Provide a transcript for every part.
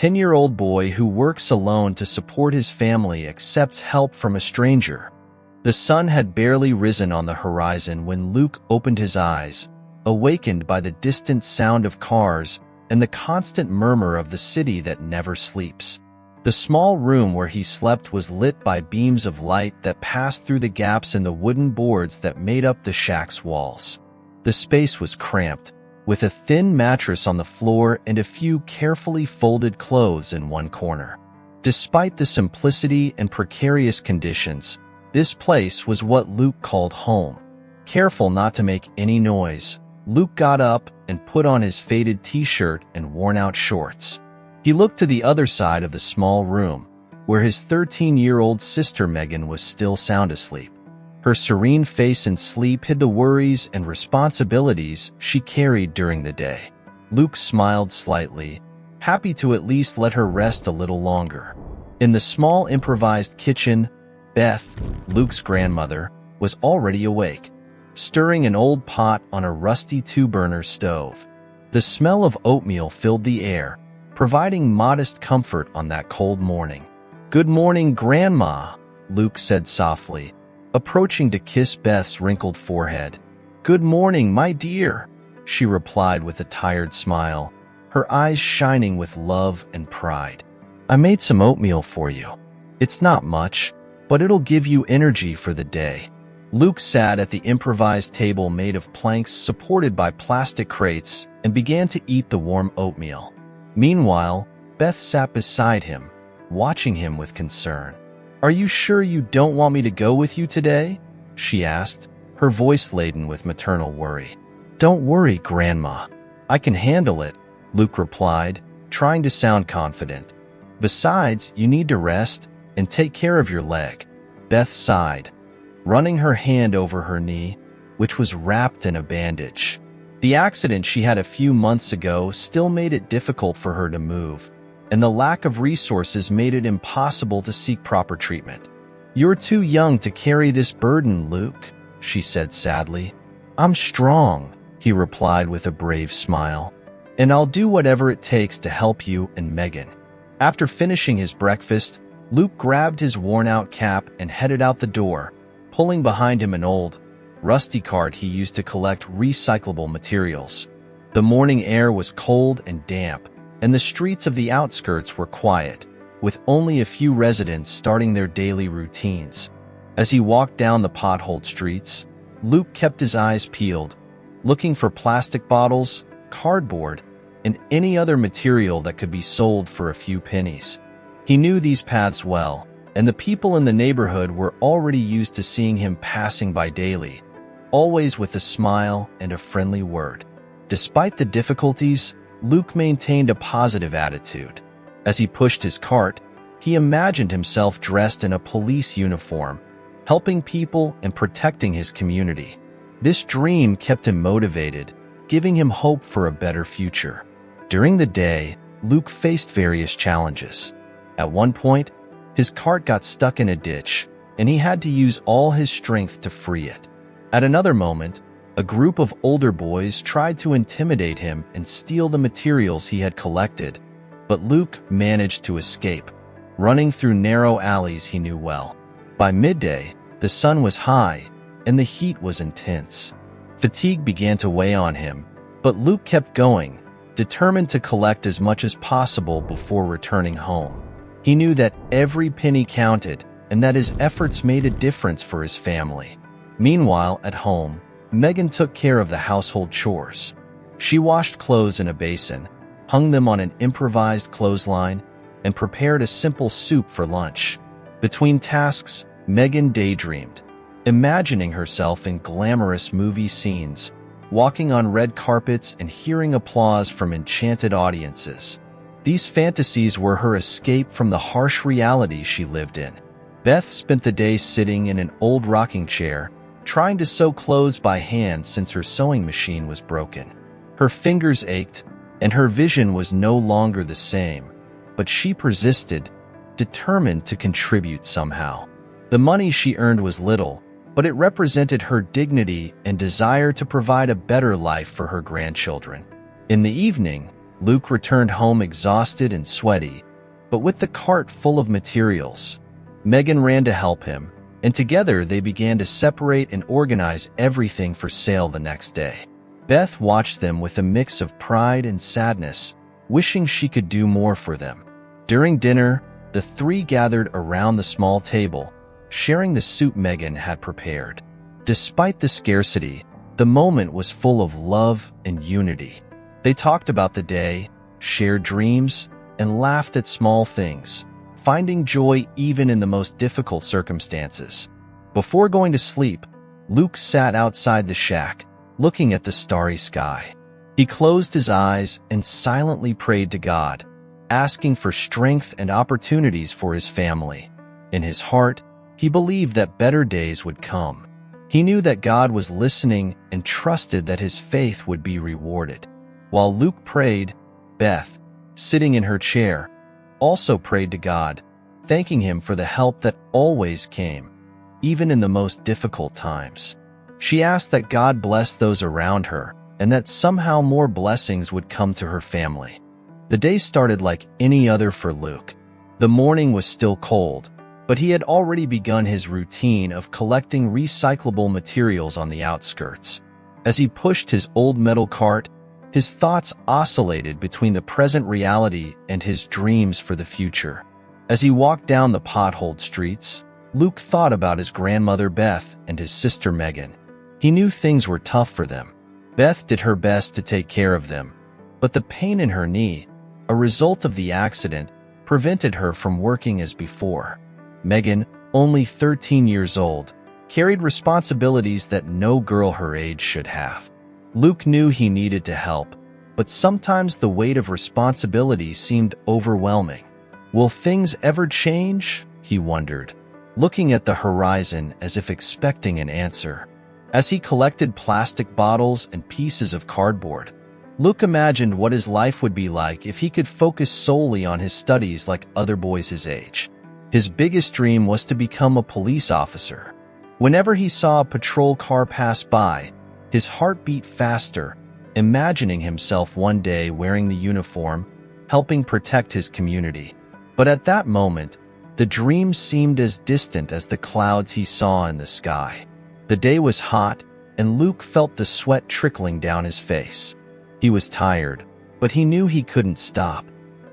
10-year-old boy who works alone to support his family accepts help from a stranger. The sun had barely risen on the horizon when Luke opened his eyes, awakened by the distant sound of cars and the constant murmur of the city that never sleeps. The small room where he slept was lit by beams of light that passed through the gaps in the wooden boards that made up the shack's walls. The space was cramped, with a thin mattress on the floor and a few carefully folded clothes in one corner. Despite the simplicity and precarious conditions, this place was what Luke called home. Careful not to make any noise, Luke got up and put on his faded t-shirt and worn-out shorts. He looked to the other side of the small room, where his 13-year-old sister Megan was still sound asleep. Her serene face and sleep hid the worries and responsibilities she carried during the day. Luke smiled slightly, happy to at least let her rest a little longer. In the small improvised kitchen, Beth, Luke's grandmother, was already awake, stirring an old pot on a rusty two-burner stove. The smell of oatmeal filled the air, providing modest comfort on that cold morning. "Good morning, Grandma," Luke said softly, approaching to kiss Beth's wrinkled forehead. "Good morning, my dear," she replied with a tired smile, her eyes shining with love and pride. "I made some oatmeal for you. It's not much, but it'll give you energy for the day." Luke sat at the improvised table made of planks supported by plastic crates and began to eat the warm oatmeal. Meanwhile, Beth sat beside him, watching him with concern. "Are you sure you don't want me to go with you today?" she asked, her voice laden with maternal worry. "Don't worry, Grandma. I can handle it," Luke replied, trying to sound confident. "Besides, you need to rest and take care of your leg." Beth sighed, running her hand over her knee, which was wrapped in a bandage. The accident she had a few months ago still made it difficult for her to move, and the lack of resources made it impossible to seek proper treatment. "You're too young to carry this burden, Luke," she said sadly. "I'm strong," he replied with a brave smile, "and I'll do whatever it takes to help you and Megan." After finishing his breakfast, Luke grabbed his worn-out cap and headed out the door, pulling behind him an old, rusty cart he used to collect recyclable materials. The morning air was cold and damp, and the streets of the outskirts were quiet, with only a few residents starting their daily routines. As he walked down the potholed streets, Luke kept his eyes peeled, looking for plastic bottles, cardboard, and any other material that could be sold for a few pennies. He knew these paths well, and the people in the neighborhood were already used to seeing him passing by daily, always with a smile and a friendly word. Despite the difficulties, Luke maintained a positive attitude. As he pushed his cart, he imagined himself dressed in a police uniform, helping people and protecting his community. This dream kept him motivated, giving him hope for a better future. During the day, Luke faced various challenges. At one point, his cart got stuck in a ditch, and he had to use all his strength to free it. At another moment, a group of older boys tried to intimidate him and steal the materials he had collected, but Luke managed to escape, running through narrow alleys he knew well. By midday, the sun was high, and the heat was intense. Fatigue began to weigh on him, but Luke kept going, determined to collect as much as possible before returning home. He knew that every penny counted, and that his efforts made a difference for his family. Meanwhile, at home, Megan took care of the household chores. She washed clothes in a basin, hung them on an improvised clothesline, and prepared a simple soup for lunch. Between tasks, Megan daydreamed, imagining herself in glamorous movie scenes, walking on red carpets and hearing applause from enchanted audiences. These fantasies were her escape from the harsh reality she lived in. Beth spent the day sitting in an old rocking chair, trying to sew clothes by hand since her sewing machine was broken. Her fingers ached, and her vision was no longer the same, but she persisted, determined to contribute somehow. The money she earned was little, but it represented her dignity and desire to provide a better life for her grandchildren. In the evening, Luke returned home exhausted and sweaty, but with the cart full of materials. Megan ran to help him, and together they began to separate and organize everything for sale the next day. Beth watched them with a mix of pride and sadness, wishing she could do more for them. During dinner, the three gathered around the small table, sharing the soup Megan had prepared. Despite the scarcity, the moment was full of love and unity. They talked about the day, shared dreams, and laughed at small things, finding joy even in the most difficult circumstances. Before going to sleep, Luke sat outside the shack, looking at the starry sky. He closed his eyes and silently prayed to God, asking for strength and opportunities for his family. In his heart, he believed that better days would come. He knew that God was listening and trusted that his faith would be rewarded. While Luke prayed, Beth, sitting in her chair, also prayed to God, thanking him for the help that always came, even in the most difficult times. She asked that God bless those around her and that somehow more blessings would come to her family. The day started like any other for Luke. The morning was still cold, but he had already begun his routine of collecting recyclable materials on the outskirts. As he pushed his old metal cart, his thoughts oscillated between the present reality and his dreams for the future. As he walked down the potholed streets, Luke thought about his grandmother Beth and his sister Megan. He knew things were tough for them. Beth did her best to take care of them, but the pain in her knee, a result of the accident, prevented her from working as before. Megan, only 13 years old, carried responsibilities that no girl her age should have. Luke knew he needed to help, but sometimes the weight of responsibility seemed overwhelming. Will things ever change? He wondered, looking at the horizon as if expecting an answer. As he collected plastic bottles and pieces of cardboard, Luke imagined what his life would be like if he could focus solely on his studies like other boys his age. His biggest dream was to become a police officer. Whenever he saw a patrol car pass by, his heart beat faster, imagining himself one day wearing the uniform, helping protect his community. But at that moment, the dream seemed as distant as the clouds he saw in the sky. The day was hot, and Luke felt the sweat trickling down his face. He was tired, but he knew he couldn't stop.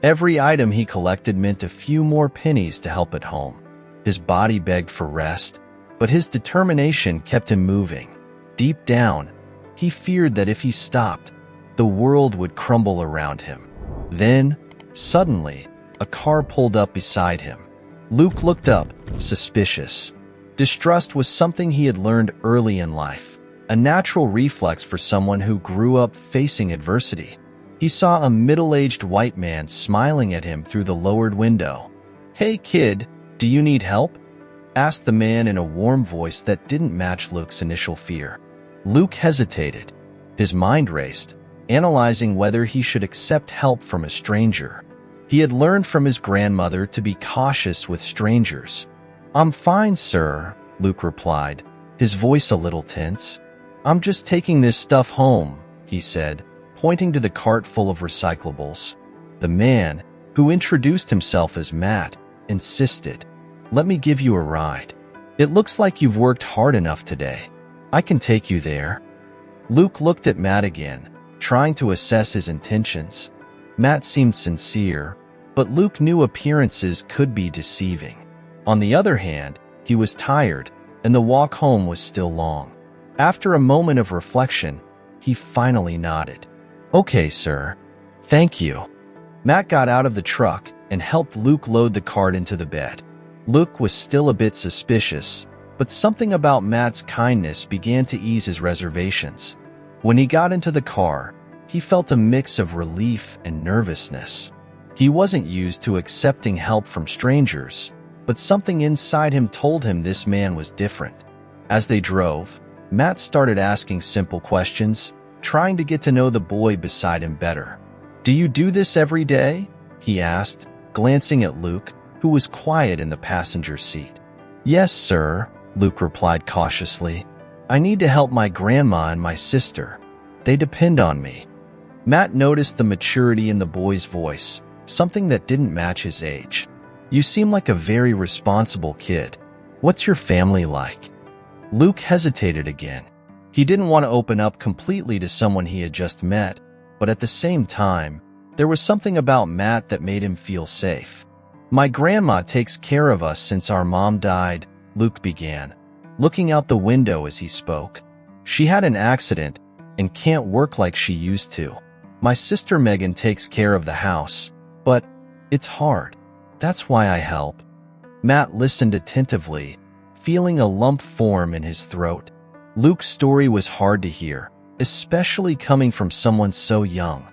Every item he collected meant a few more pennies to help at home. His body begged for rest, but his determination kept him moving. Deep down, he feared that if he stopped, the world would crumble around him. Then, suddenly, a car pulled up beside him. Luke looked up, suspicious. Distrust was something he had learned early in life, a natural reflex for someone who grew up facing adversity. He saw a middle-aged white man smiling at him through the lowered window. "Hey kid, do you need help?" asked the man in a warm voice that didn't match Luke's initial fear. Luke hesitated. His mind raced, analyzing whether he should accept help from a stranger. He had learned from his grandmother to be cautious with strangers. "I'm fine, sir," Luke replied, his voice a little tense. "I'm just taking this stuff home," he said, pointing to the cart full of recyclables. The man, who introduced himself as Matt, insisted, "Let me give you a ride. It looks like you've worked hard enough today. I can take you there." Luke looked at Matt again, trying to assess his intentions. Matt seemed sincere, but Luke knew appearances could be deceiving. On the other hand, he was tired, and the walk home was still long. After a moment of reflection, he finally nodded. "Okay, sir. Thank you." Matt got out of the truck and helped Luke load the cart into the bed. Luke was still a bit suspicious, but something about Matt's kindness began to ease his reservations. When he got into the car, he felt a mix of relief and nervousness. He wasn't used to accepting help from strangers, but something inside him told him this man was different. As they drove, Matt started asking simple questions, trying to get to know the boy beside him better. "Do you do this every day?" he asked, glancing at Luke, who was quiet in the passenger seat. "Yes, sir," Luke replied cautiously. "I need to help my grandma and my sister. They depend on me." Matt noticed the maturity in the boy's voice, something that didn't match his age. "You seem like a very responsible kid. What's your family like?" Luke hesitated again. He didn't want to open up completely to someone he had just met, but at the same time, there was something about Matt that made him feel safe. "My grandma takes care of us since our mom died," Luke began, looking out the window as he spoke. "She had an accident and can't work like she used to. My sister Megan takes care of the house, but it's hard. That's why I help." Matt listened attentively, feeling a lump form in his throat. Luke's story was hard to hear, especially coming from someone so young.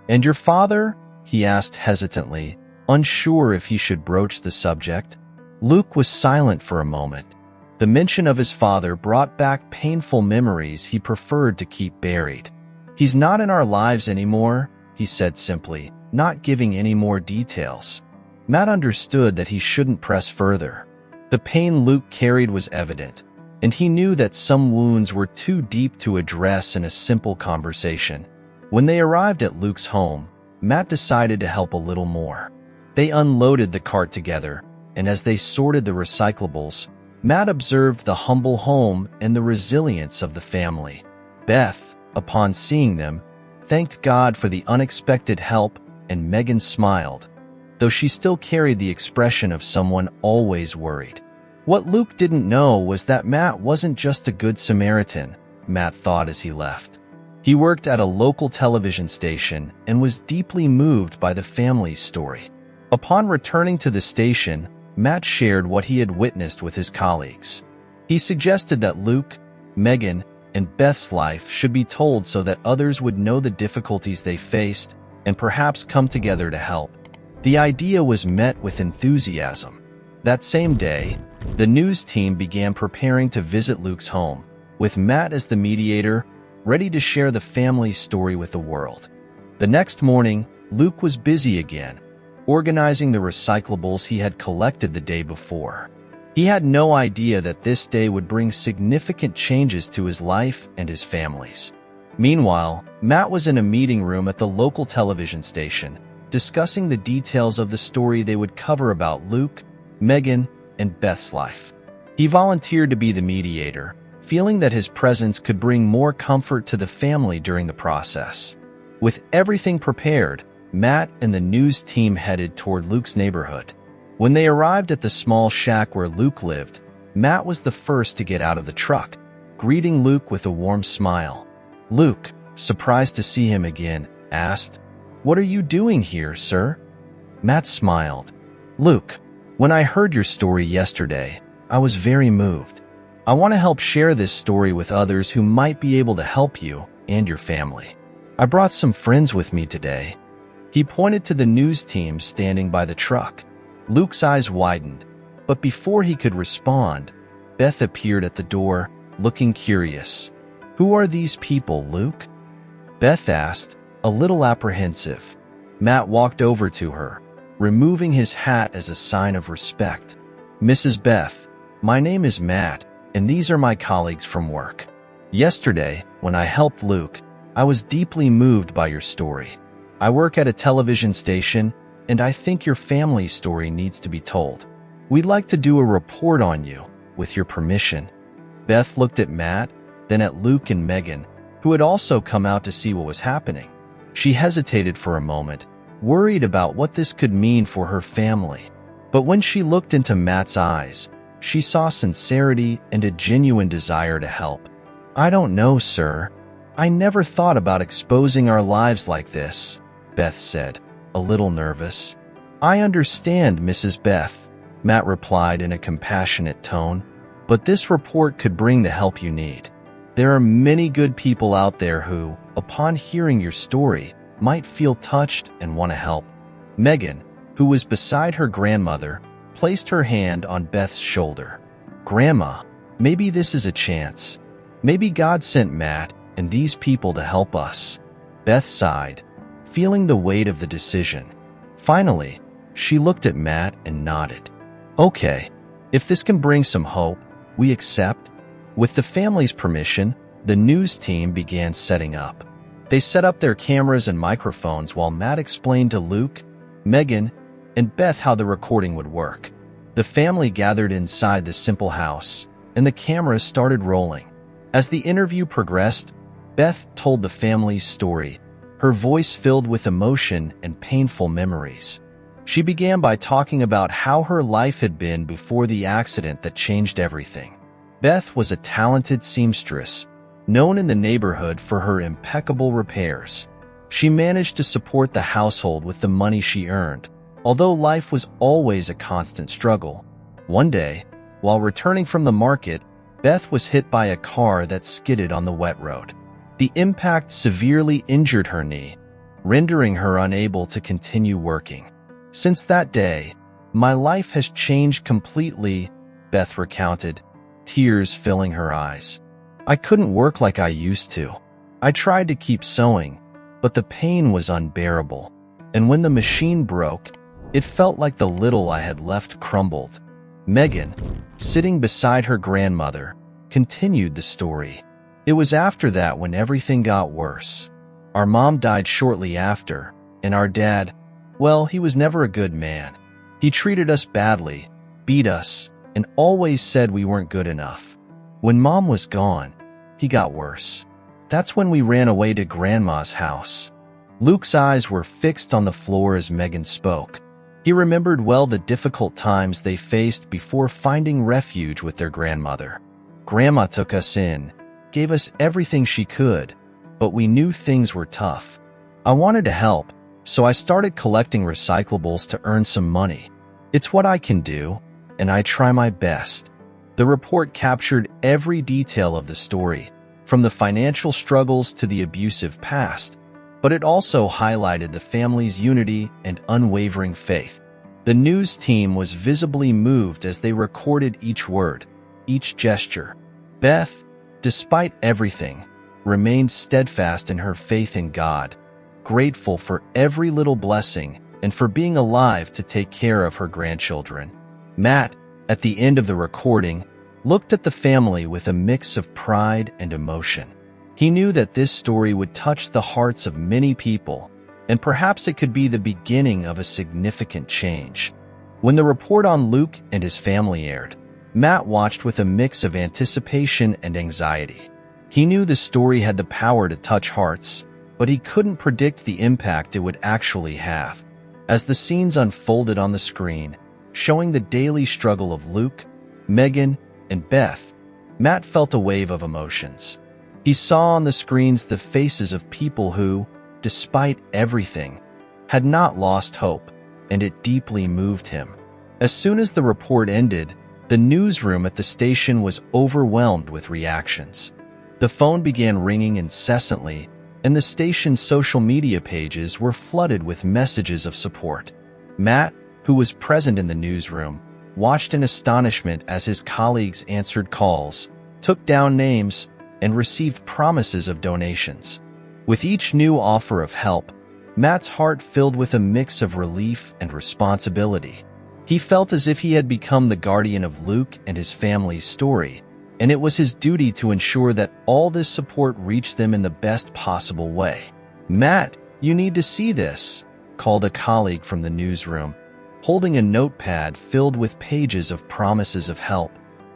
"And your father?" he asked hesitantly, unsure if he should broach the subject. Luke was silent for a moment. The mention of his father brought back painful memories he preferred to keep buried. "He's not in our lives anymore," he said simply, not giving any more details. Matt understood that he shouldn't press further. The pain Luke carried was evident, and he knew that some wounds were too deep to address in a simple conversation. When they arrived at Luke's home, Matt decided to help a little more. They unloaded the cart together, and as they sorted the recyclables, Matt observed the humble home and the resilience of the family. Beth, upon seeing them, thanked God for the unexpected help, and Megan smiled, though she still carried the expression of someone always worried. What Luke didn't know was that Matt wasn't just a good Samaritan, Matt thought as he left. He worked at a local television station and was deeply moved by the family's story. Upon returning to the station, Matt shared what he had witnessed with his colleagues. He suggested that Luke, Megan, and Beth's life should be told so that others would know the difficulties they faced and perhaps come together to help. The idea was met with enthusiasm. That same day, the news team began preparing to visit Luke's home, with Matt as the mediator, ready to share the family's story with the world. The next morning, Luke was busy again, organizing the recyclables he had collected the day before. He had no idea that this day would bring significant changes to his life and his family's. Meanwhile, Matt was in a meeting room at the local television station, discussing the details of the story they would cover about Luke, Megan, and Beth's life. He volunteered to be the mediator, feeling that his presence could bring more comfort to the family during the process. With everything prepared, Matt and the news team headed toward Luke's neighborhood. When they arrived at the small shack where Luke lived, Matt was the first to get out of the truck, greeting Luke with a warm smile. Luke, surprised to see him again, asked, "What are you doing here, sir?" Matt smiled. "Luke, when I heard your story yesterday, I was very moved. I want to help share this story with others who might be able to help you and your family. I brought some friends with me today." He pointed to the news team standing by the truck. Luke's eyes widened, but before he could respond, Beth appeared at the door, looking curious. "Who are these people, Luke?" Beth asked, a little apprehensive. Matt walked over to her, removing his hat as a sign of respect. "Mrs. Beth, my name is Matt, and these are my colleagues from work. Yesterday, when I helped Luke, I was deeply moved by your story. I work at a television station, and I think your family's story needs to be told. We'd like to do a report on you, with your permission." Beth looked at Matt, then at Luke and Megan, who had also come out to see what was happening. She hesitated for a moment, worried about what this could mean for her family. But when she looked into Matt's eyes, she saw sincerity and a genuine desire to help. "I don't know, sir. I never thought about exposing our lives like this," Beth said, a little nervous. "I understand, Mrs. Beth," Matt replied in a compassionate tone, "but this report could bring the help you need. There are many good people out there who, upon hearing your story, might feel touched and want to help." Megan, who was beside her grandmother, placed her hand on Beth's shoulder. "Grandma, maybe this is a chance. Maybe God sent Matt and these people to help us." Beth sighed, feeling the weight of the decision. Finally, she looked at Matt and nodded. "Okay, if this can bring some hope, we accept." With the family's permission, the news team began setting up. They set up their cameras and microphones while Matt explained to Luke, Megan, and Beth how the recording would work. The family gathered inside the simple house, and the cameras started rolling. As the interview progressed, Beth told the family's story, her voice filled with emotion and painful memories. She began by talking about how her life had been before the accident that changed everything. Beth was a talented seamstress, known in the neighborhood for her impeccable repairs. She managed to support the household with the money she earned, although life was always a constant struggle. One day, while returning from the market, Beth was hit by a car that skidded on the wet road. The impact severely injured her knee, rendering her unable to continue working. Since that day, my life has changed completely, Beth recounted, tears filling her eyes. I couldn't work like I used to. I tried to keep sewing, but the pain was unbearable. And when the machine broke, it felt like the little I had left crumbled. Megan, sitting beside her grandmother, continued the story. It was after that when everything got worse. Our mom died shortly after, and our dad, well, he was never a good man. He treated us badly, beat us, and always said we weren't good enough. When Mom was gone, he got worse. That's when we ran away to Grandma's house. Luke's eyes were fixed on the floor as Megan spoke. He remembered well the difficult times they faced before finding refuge with their grandmother. Grandma took us in, gave us everything she could, but we knew things were tough. I wanted to help, so I started collecting recyclables to earn some money. It's what I can do, and I try my best. The report captured every detail of the story, from the financial struggles to the abusive past, but it also highlighted the family's unity and unwavering faith. The news team was visibly moved as they recorded each word, each gesture. Beth, despite everything, remained steadfast in her faith in God, grateful for every little blessing and for being alive to take care of her grandchildren. Matt, at the end of the recording, looked at the family with a mix of pride and emotion. He knew that this story would touch the hearts of many people, and perhaps it could be the beginning of a significant change. When the report on Luke and his family aired, Matt watched with a mix of anticipation and anxiety. He knew the story had the power to touch hearts, but he couldn't predict the impact it would actually have. As the scenes unfolded on the screen, showing the daily struggle of Luke, Megan, and Beth, Matt felt a wave of emotions. He saw on the screens the faces of people who, despite everything, had not lost hope, and it deeply moved him. As soon as the report ended, the newsroom at the station was overwhelmed with reactions. The phone began ringing incessantly, and the station's social media pages were flooded with messages of support. Matt, who was present in the newsroom, watched in astonishment as his colleagues answered calls, took down names, and received promises of donations. With each new offer of help, Matt's heart filled with a mix of relief and responsibility. He felt as if he had become the guardian of Luke and his family's story, and it was his duty to ensure that all this support reached them in the best possible way. "Matt, you need to see this," called a colleague from the newsroom, holding a notepad filled with pages of promises of help.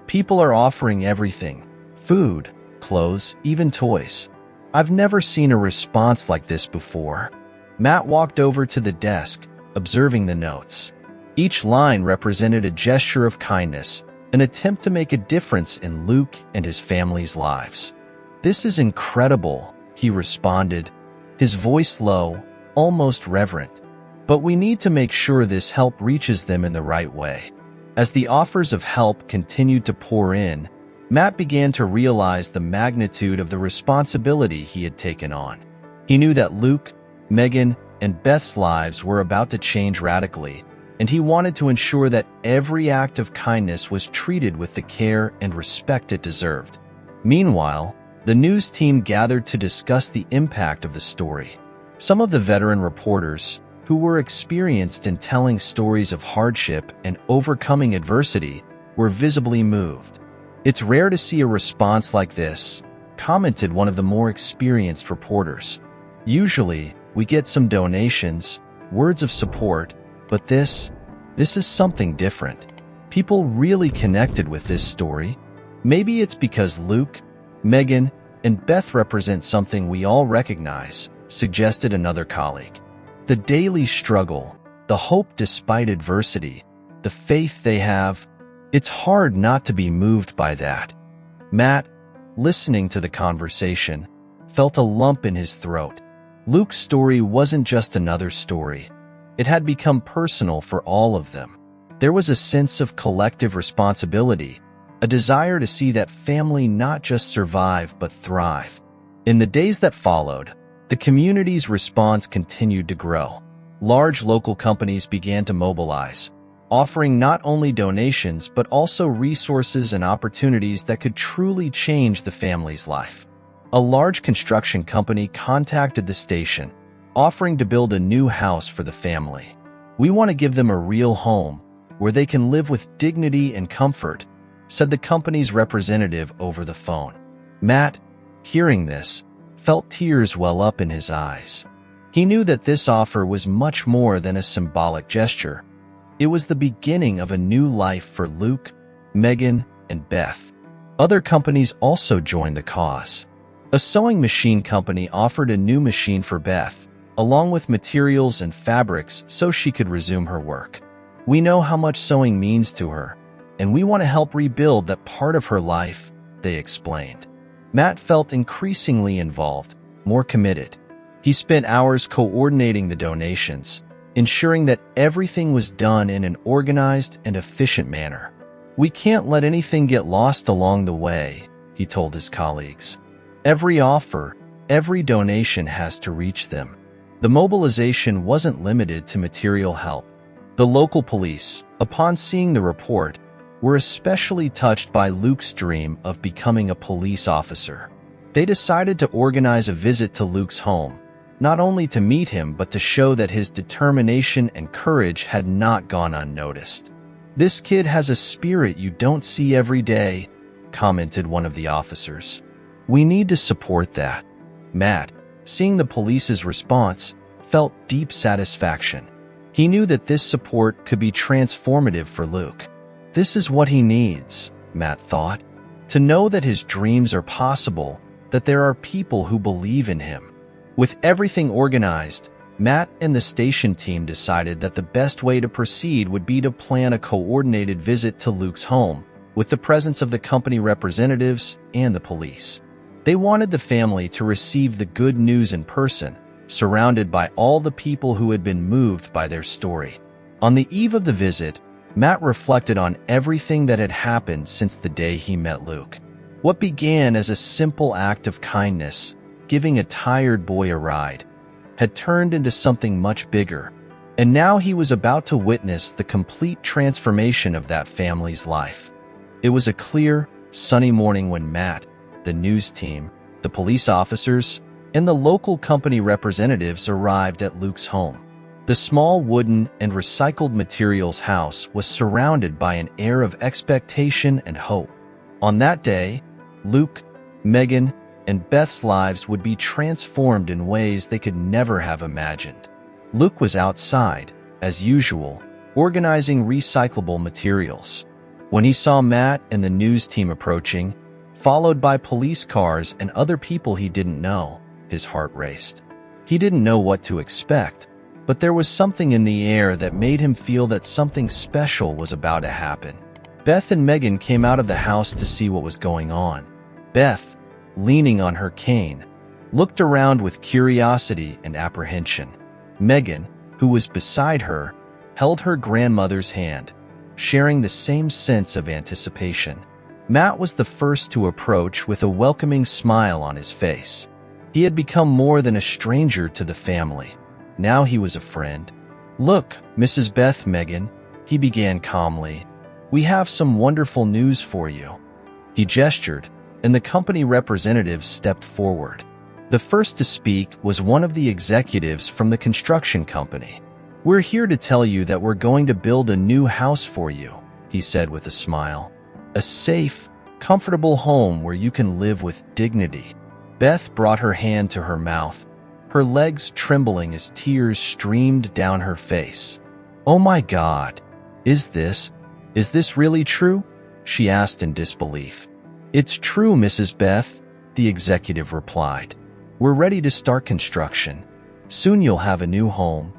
"People are offering everything: food, clothes, even toys. I've never seen a response like this before." Matt walked over to the desk, observing the notes. Each line represented a gesture of kindness, an attempt to make a difference in Luke and his family's lives. "This is incredible," he responded, his voice low, almost reverent. "But we need to make sure this help reaches them in the right way." As the offers of help continued to pour in, Matt began to realize the magnitude of the responsibility he had taken on. He knew that Luke, Megan, and Beth's lives were about to change radically, and he wanted to ensure that every act of kindness was treated with the care and respect it deserved. Meanwhile, the news team gathered to discuss the impact of the story. Some of the veteran reporters, who were experienced in telling stories of hardship and overcoming adversity, were visibly moved. "It's rare to see a response like this," commented one of the more experienced reporters. Usually, we get some donations, words of support, but this is something different. People really connected with this story. Maybe it's because Luke, Megan, and Beth represent something we all recognize, suggested another colleague. The daily struggle, the hope despite adversity, the faith they have. It's hard not to be moved by that. Matt, listening to the conversation, felt a lump in his throat. Luke's story wasn't just another story. It had become personal for all of them. There was a sense of collective responsibility, a desire to see that family not just survive but thrive. In the days that followed, the community's response continued to grow. Large local companies began to mobilize, offering not only donations but also resources and opportunities that could truly change the family's life. A large construction company contacted the station, offering to build a new house for the family. "We want to give them a real home, where they can live with dignity and comfort," said the company's representative over the phone. Matt, hearing this, felt tears well up in his eyes. He knew that this offer was much more than a symbolic gesture. It was the beginning of a new life for Luke, Megan, and Beth. Other companies also joined the cause. A sewing machine company offered a new machine for Beth, along with materials and fabrics so she could resume her work. "We know how much sewing means to her, and we want to help rebuild that part of her life," they explained. Matt felt increasingly involved, more committed. He spent hours coordinating the donations, ensuring that everything was done in an organized and efficient manner. "We can't let anything get lost along the way," he told his colleagues. "Every offer, every donation has to reach them." The mobilization wasn't limited to material help. The local police, upon seeing the report, were especially touched by Luke's dream of becoming a police officer. They decided to organize a visit to Luke's home, not only to meet him but to show that his determination and courage had not gone unnoticed. "This kid has a spirit you don't see every day," commented one of the officers. "We need to support that." Matt, seeing the police's response, felt deep satisfaction. He knew that this support could be transformative for Luke. This is what he needs, Matt thought, to know that his dreams are possible, that there are people who believe in him. With everything organized, Matt and the station team decided that the best way to proceed would be to plan a coordinated visit to Luke's home, with the presence of the company representatives and the police. They wanted the family to receive the good news in person, surrounded by all the people who had been moved by their story. On the eve of the visit, Matt reflected on everything that had happened since the day he met Luke. What began as a simple act of kindness, giving a tired boy a ride, had turned into something much bigger, and now he was about to witness the complete transformation of that family's life. It was a clear, sunny morning when Matt, the news team, the police officers, and the local company representatives arrived at Luke's home. The small wooden and recycled materials house was surrounded by an air of expectation and hope. On that day, Luke, Megan, and Beth's lives would be transformed in ways they could never have imagined. Luke was outside, as usual, organizing recyclable materials. When he saw Matt and the news team approaching, followed by police cars and other people he didn't know, his heart raced. He didn't know what to expect, but there was something in the air that made him feel that something special was about to happen. Beth and Megan came out of the house to see what was going on. Beth, leaning on her cane, looked around with curiosity and apprehension. Megan, who was beside her, held her grandmother's hand, sharing the same sense of anticipation. Matt was the first to approach with a welcoming smile on his face. He had become more than a stranger to the family. Now he was a friend. "Look, Mrs. Beth, Megan," he began calmly. "We have some wonderful news for you." He gestured, and the company representative stepped forward. The first to speak was one of the executives from the construction company. "We're here to tell you that we're going to build a new house for you," he said with a smile. "A safe, comfortable home where you can live with dignity." Beth brought her hand to her mouth, her legs trembling as tears streamed down her face. "Oh my God, is this really true?" she asked in disbelief. "It's true, Mrs. Beth," the executive replied. "We're ready to start construction. Soon you'll have a new home."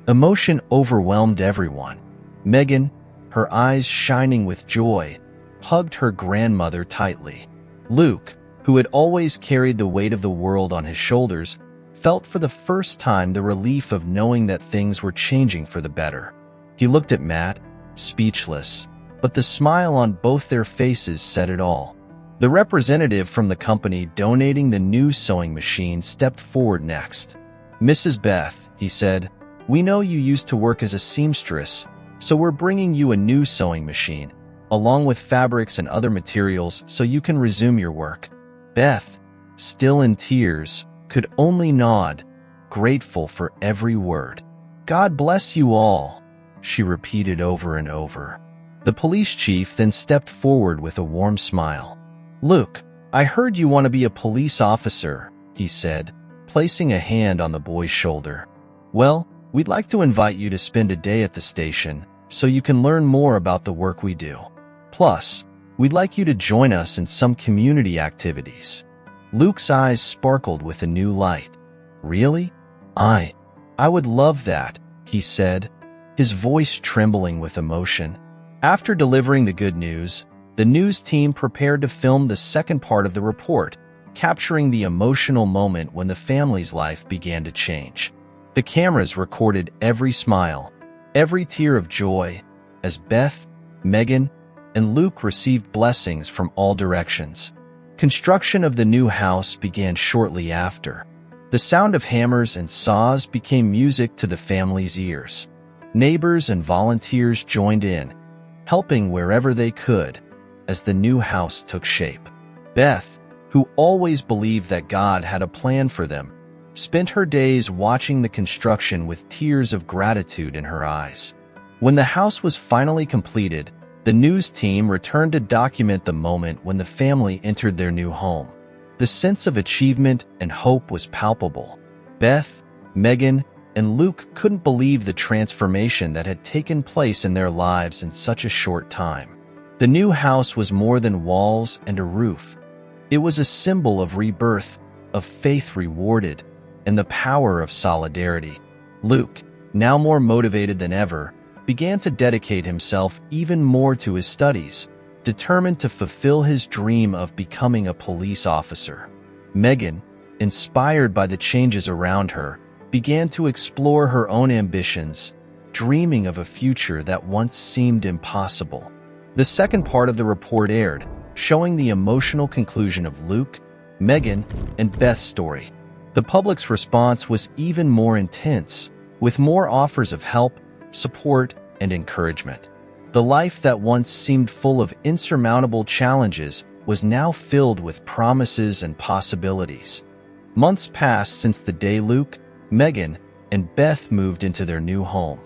Emotion overwhelmed everyone. Megan, her eyes shining with joy, hugged her grandmother tightly. Luke, who had always carried the weight of the world on his shoulders, felt for the first time the relief of knowing that things were changing for the better. He looked at Matt, speechless, but the smile on both their faces said it all. The representative from the company donating the new sewing machine stepped forward next. "Mrs. Beth," he said, "we know you used to work as a seamstress, so we're bringing you a new sewing machine, along with fabrics and other materials so you can resume your work." Beth, still in tears, could only nod, grateful for every word. "God bless you all," she repeated over and over. The police chief then stepped forward with a warm smile. "Luke, I heard you want to be a police officer," he said, placing a hand on the boy's shoulder. "Well, we'd like to invite you to spend a day at the station so you can learn more about the work we do. Plus, we'd like you to join us in some community activities." Luke's eyes sparkled with a new light. "Really? I would love that," he said, his voice trembling with emotion. After delivering the good news, the news team prepared to film the second part of the report, capturing the emotional moment when the family's life began to change. The cameras recorded every smile, every tear of joy, as Beth, Megan, and Luke received blessings from all directions. Construction of the new house began shortly after. The sound of hammers and saws became music to the family's ears. Neighbors and volunteers joined in, helping wherever they could, as the new house took shape. Beth, who always believed that God had a plan for them, spent her days watching the construction with tears of gratitude in her eyes. When the house was finally completed, the news team returned to document the moment when the family entered their new home. The sense of achievement and hope was palpable. Beth, Megan, and Luke couldn't believe the transformation that had taken place in their lives in such a short time. The new house was more than walls and a roof. It was a symbol of rebirth, of faith rewarded, and the power of solidarity. Luke, now more motivated than ever, began to dedicate himself even more to his studies, determined to fulfill his dream of becoming a police officer. Megan, inspired by the changes around her, began to explore her own ambitions, dreaming of a future that once seemed impossible. The second part of the report aired, showing the emotional conclusion of Luke, Megan, and Beth's story. The public's response was even more intense, with more offers of help, support, and encouragement. The life that once seemed full of insurmountable challenges was now filled with promises and possibilities. Months passed since the day Luke, Megan, and Beth moved into their new home.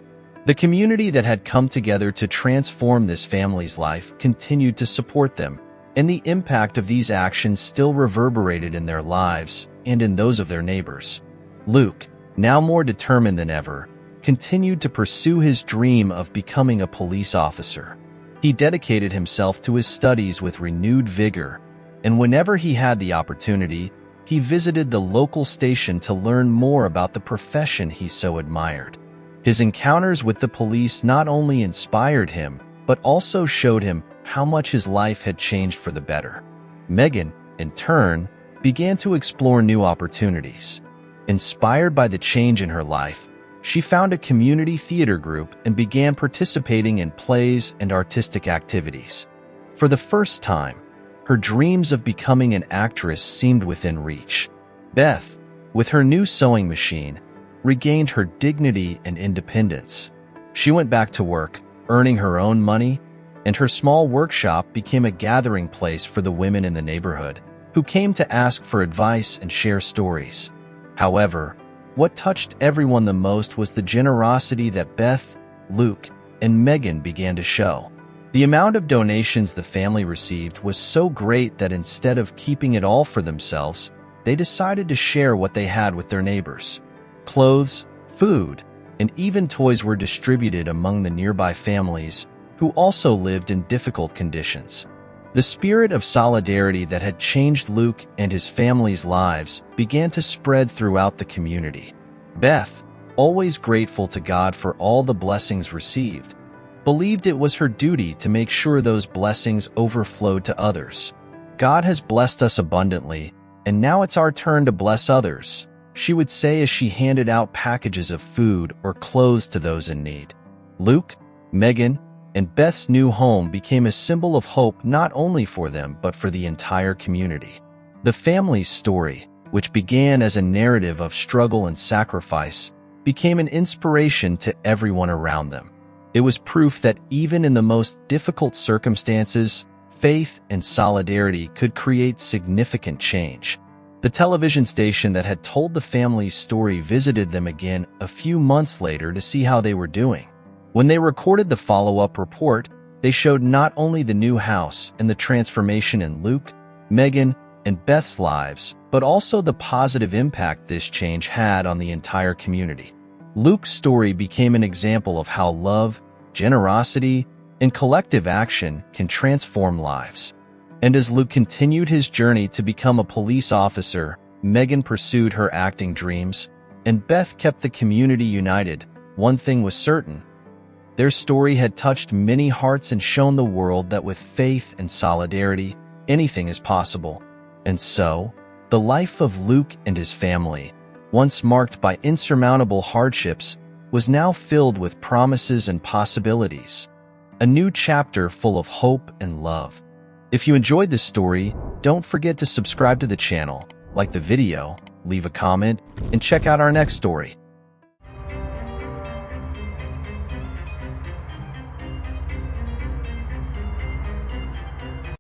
The community that had come together to transform this family's life continued to support them, and the impact of these actions still reverberated in their lives and in those of their neighbors. Luke, now more determined than ever, continued to pursue his dream of becoming a police officer. He dedicated himself to his studies with renewed vigor, and whenever he had the opportunity, he visited the local station to learn more about the profession he so admired. His encounters with the police not only inspired him, but also showed him how much his life had changed for the better. Megan, in turn, began to explore new opportunities. Inspired by the change in her life, she found a community theater group and began participating in plays and artistic activities. For the first time, her dreams of becoming an actress seemed within reach. Beth, with her new sewing machine, regained her dignity and independence. She went back to work, earning her own money, and her small workshop became a gathering place for the women in the neighborhood, who came to ask for advice and share stories. However, what touched everyone the most was the generosity that Beth, Luke, and Megan began to show. The amount of donations the family received was so great that instead of keeping it all for themselves, they decided to share what they had with their neighbors. Clothes, food, and even toys were distributed among the nearby families who also lived in difficult conditions. The spirit of solidarity that had changed Luke and his family's lives began to spread throughout the community. Beth, always grateful to God for all the blessings received, believed it was her duty to make sure those blessings overflowed to others. God has blessed us abundantly, and now it's our turn to bless others, she would say as she handed out packages of food or clothes to those in need. Luke, Megan, and Beth's new home became a symbol of hope not only for them but for the entire community. The family's story, which began as a narrative of struggle and sacrifice, became an inspiration to everyone around them. It was proof that even in the most difficult circumstances, faith and solidarity could create significant change. The television station that had told the family's story visited them again a few months later to see how they were doing. When they recorded the follow-up report, they showed not only the new house and the transformation in Luke, Megan, and Beth's lives, but also the positive impact this change had on the entire community. Luke's story became an example of how love, generosity, and collective action can transform lives. And as Luke continued his journey to become a police officer, Megan pursued her acting dreams, and Beth kept the community united. One thing was certain: their story had touched many hearts and shown the world that with faith and solidarity, anything is possible. And so, the life of Luke and his family, once marked by insurmountable hardships, was now filled with promises and possibilities. A new chapter full of hope and love. If you enjoyed this story, don't forget to subscribe to the channel, like the video, leave a comment, and check out our next story.